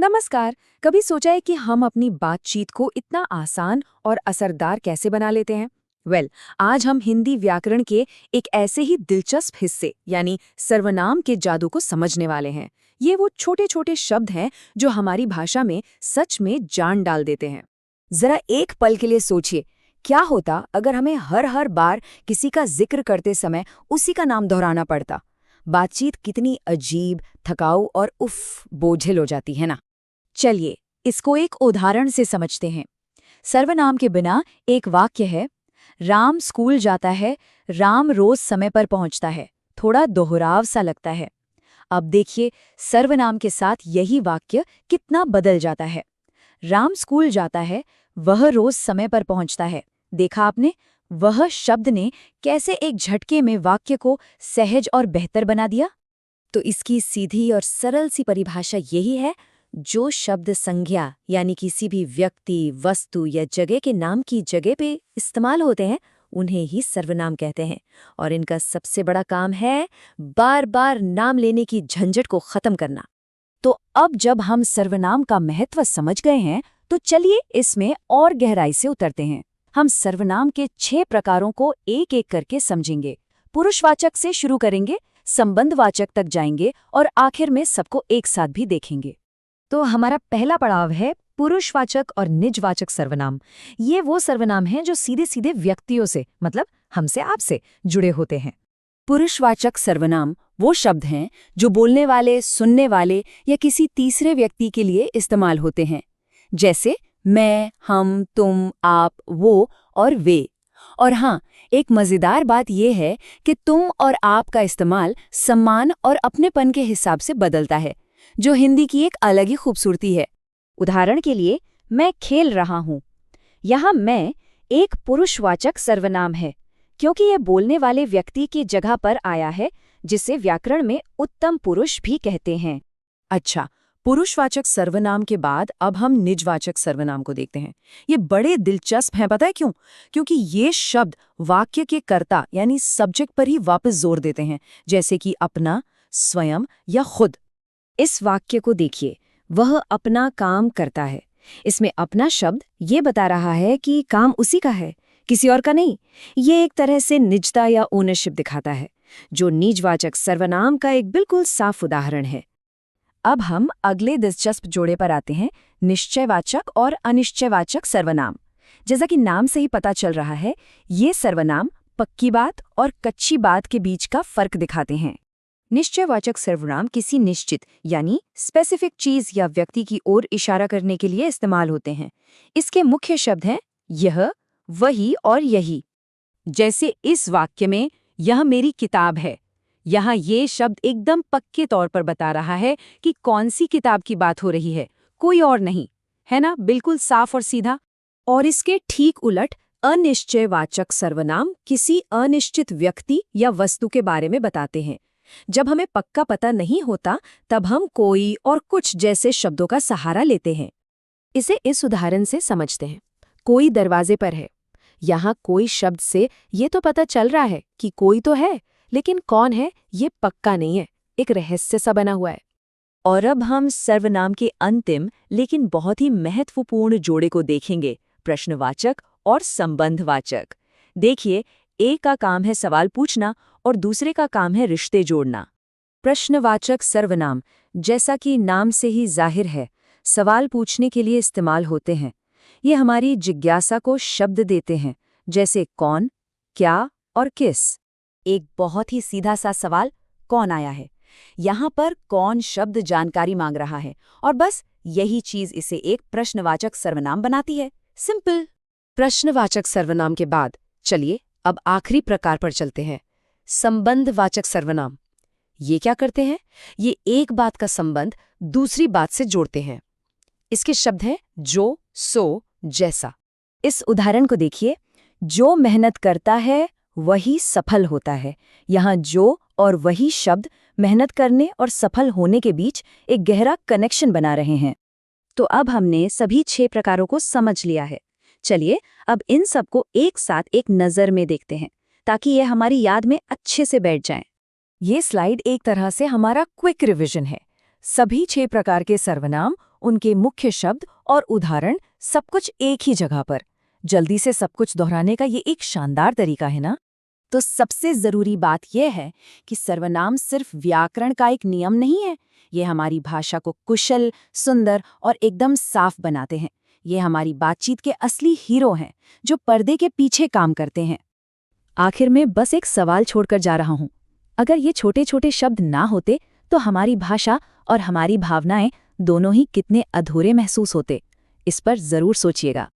नमस्कार। कभी सोचा है कि हम अपनी बातचीत को इतना आसान और असरदार कैसे बना लेते हैं? आज हम हिंदी व्याकरण के एक ऐसे ही दिलचस्प हिस्से यानी सर्वनाम के जादू को समझने वाले हैं। ये वो छोटे छोटे शब्द हैं जो हमारी भाषा में सच में जान डाल देते हैं। जरा एक पल के लिए सोचिए, क्या होता अगर हमें हर बार किसी का जिक्र करते समय उसी का नाम दोहराना पड़ता? बातचीत कितनी अजीब, थकाऊ और बोझिल हो जाती है ना। चलिए इसको एक उदाहरण से समझते हैं। सर्वनाम के बिना एक वाक्य है, राम स्कूल जाता है, राम रोज समय पर पहुंचता है। थोड़ा दोहराव सा लगता है। अब देखिए सर्वनाम के साथ यही वाक्य कितना बदल जाता है। राम स्कूल जाता है, वह रोज समय पर पहुंचता है। देखा आपने, वह शब्द ने कैसे एक झटके में वाक्य को सहज और बेहतर बना दिया। तो इसकी सीधी और सरल सी परिभाषा यही है, जो शब्द संज्ञा यानी किसी भी व्यक्ति, वस्तु या जगह के नाम की जगह पे इस्तेमाल होते हैं, उन्हें ही सर्वनाम कहते हैं। और इनका सबसे बड़ा काम है बार बार नाम लेने की झंझट को खत्म करना। तो अब जब हम सर्वनाम का महत्व समझ गए हैं, तो चलिए इसमें और गहराई से उतरते हैं। हम सर्वनाम के 6 प्रकारों को एक एक करके समझेंगे। पुरुषवाचक से शुरू करेंगे, संबंधवाचक तक जाएंगे और आखिर में सबको एक साथ भी देखेंगे। तो हमारा पहला पड़ाव है पुरुषवाचक और निजवाचक सर्वनाम। ये वो सर्वनाम हैं जो सीधे सीधे व्यक्तियों से, मतलब हमसे आपसे जुड़े होते हैं। पुरुषवाचक सर्वनाम वो शब्द हैं जो बोलने वाले, सुनने वाले या किसी तीसरे व्यक्ति के लिए इस्तेमाल होते हैं, जैसे मैं, हम, तुम, आप, वो और वे। और हाँ, एक मजेदार बात यह है कि तुम और आप का इस्तेमाल सम्मान और अपनेपन के हिसाब से बदलता है, जो हिंदी की एक अलग ही खूबसूरती है। उदाहरण के लिए, मैं खेल रहा हूं। यहाँ मैं एक पुरुषवाचक सर्वनाम है, क्योंकि यह बोलने वाले व्यक्ति की जगह पर आया है, जिसे व्याकरण में उत्तम पुरुष भी कहते हैं। अच्छा, पुरुषवाचक सर्वनाम के बाद अब हम निजवाचक सर्वनाम को देखते हैं। ये बड़े दिलचस्प हैं, पता है क्यों? क्योंकि ये शब्द वाक्य के कर्ता यानी सब्जेक्ट पर ही वापस जोर देते हैं, जैसे कि अपना, स्वयं या खुद। इस वाक्य को देखिए, वह अपना काम करता है। इसमें अपना शब्द ये बता रहा है कि काम उसी का है, किसी और का नहीं। ये एक तरह से निजता या ओनरशिप दिखाता है, जो निजवाचक सर्वनाम का एक बिल्कुल साफ उदाहरण है। अब हम अगले दिलचस्प जोड़े पर आते हैं, निश्चयवाचक और अनिश्चयवाचक सर्वनाम। जैसा कि नाम से ही पता चल रहा है, ये सर्वनाम पक्की बात और कच्ची बात के बीच का फर्क दिखाते हैं। निश्चयवाचक सर्वनाम किसी निश्चित यानी स्पेसिफिक चीज या व्यक्ति की ओर इशारा करने के लिए इस्तेमाल होते हैं। इसके मुख्य शब्द हैं यह, वही और यही। जैसे इस वाक्य में, यह मेरी किताब है। यहाँ ये शब्द एकदम पक्के तौर पर बता रहा है कि कौन सी किताब की बात हो रही है, कोई और नहीं, है ना? बिल्कुल साफ और सीधा। और इसके ठीक उलट अनिश्चयवाचक सर्वनाम किसी अनिश्चित व्यक्ति या वस्तु के बारे में बताते हैं। जब हमें पक्का पता नहीं होता, तब हम कोई और कुछ जैसे शब्दों का सहारा लेते हैं। इसे इस उदाहरण से समझते हैं। कोई दरवाजे पर है। यहाँ कोई शब्द से ये तो पता चल रहा है कि कोई तो है, लेकिन कौन है ये पक्का नहीं है, एक रहस्य सा बना हुआ है। और अब हम सर्वनाम के अंतिम लेकिन बहुत ही महत्वपूर्ण जोड़े को देखेंगे, प्रश्नवाचक और संबंधवाचक। देखिए, एक का काम है सवाल पूछना और दूसरे का काम है रिश्ते जोड़ना। प्रश्नवाचक सर्वनाम, जैसा कि नाम से ही जाहिर है, सवाल पूछने के लिए इस्तेमाल होते हैं। ये हमारी जिज्ञासा को शब्द देते हैं, जैसे कौन, क्या और किस। एक बहुत ही सीधा सा सवाल, कौन आया है? यहाँ पर कौन शब्द जानकारी मांग रहा है, और बस यही चीज इसे एक प्रश्नवाचक सर्वनाम बनाती है। सिंपल। प्रश्नवाचक सर्वनाम के बाद चलिए अब आखिरी प्रकार पर चलते हैं, संबंधवाचक सर्वनाम। ये क्या करते हैं? ये एक बात का संबंध दूसरी बात से जोड़ते हैं। इसके शब्द हैं जो, सो, जैसा। इस उदाहरण को देखिए, जो मेहनत करता है वही सफल होता है। यहाँ जो और वही शब्द मेहनत करने और सफल होने के बीच एक गहरा कनेक्शन बना रहे हैं। तो अब हमने सभी 6 प्रकारों को समझ लिया है। चलिए अब इन सबको एक साथ एक नज़र में देखते हैं, ताकि यह हमारी याद में अच्छे से बैठ जाएं। ये स्लाइड एक तरह से हमारा क्विक रिवीजन है। सभी 6 प्रकार के सर्वनाम उनके मुख्य शब्द और उदाहरण सब कुछ एक ही जगह पर। जल्दी से सब कुछ दोहराने का ये एक शानदार तरीका है ना। तो सबसे जरूरी बात यह है कि सर्वनाम सिर्फ व्याकरण का एक नियम नहीं है। ये हमारी भाषा को कुशल, सुंदर और एकदम साफ बनाते हैं। ये हमारी बातचीत के असली हीरो हैं, जो पर्दे के पीछे काम करते हैं। आखिर में बस एक सवाल छोड़कर जा रहा हूं। अगर ये छोटे छोटे शब्द ना होते तो हमारी भाषा और हमारी भावनाएं दोनों ही कितने अधूरे महसूस होते। इस पर जरूर सोचिएगा।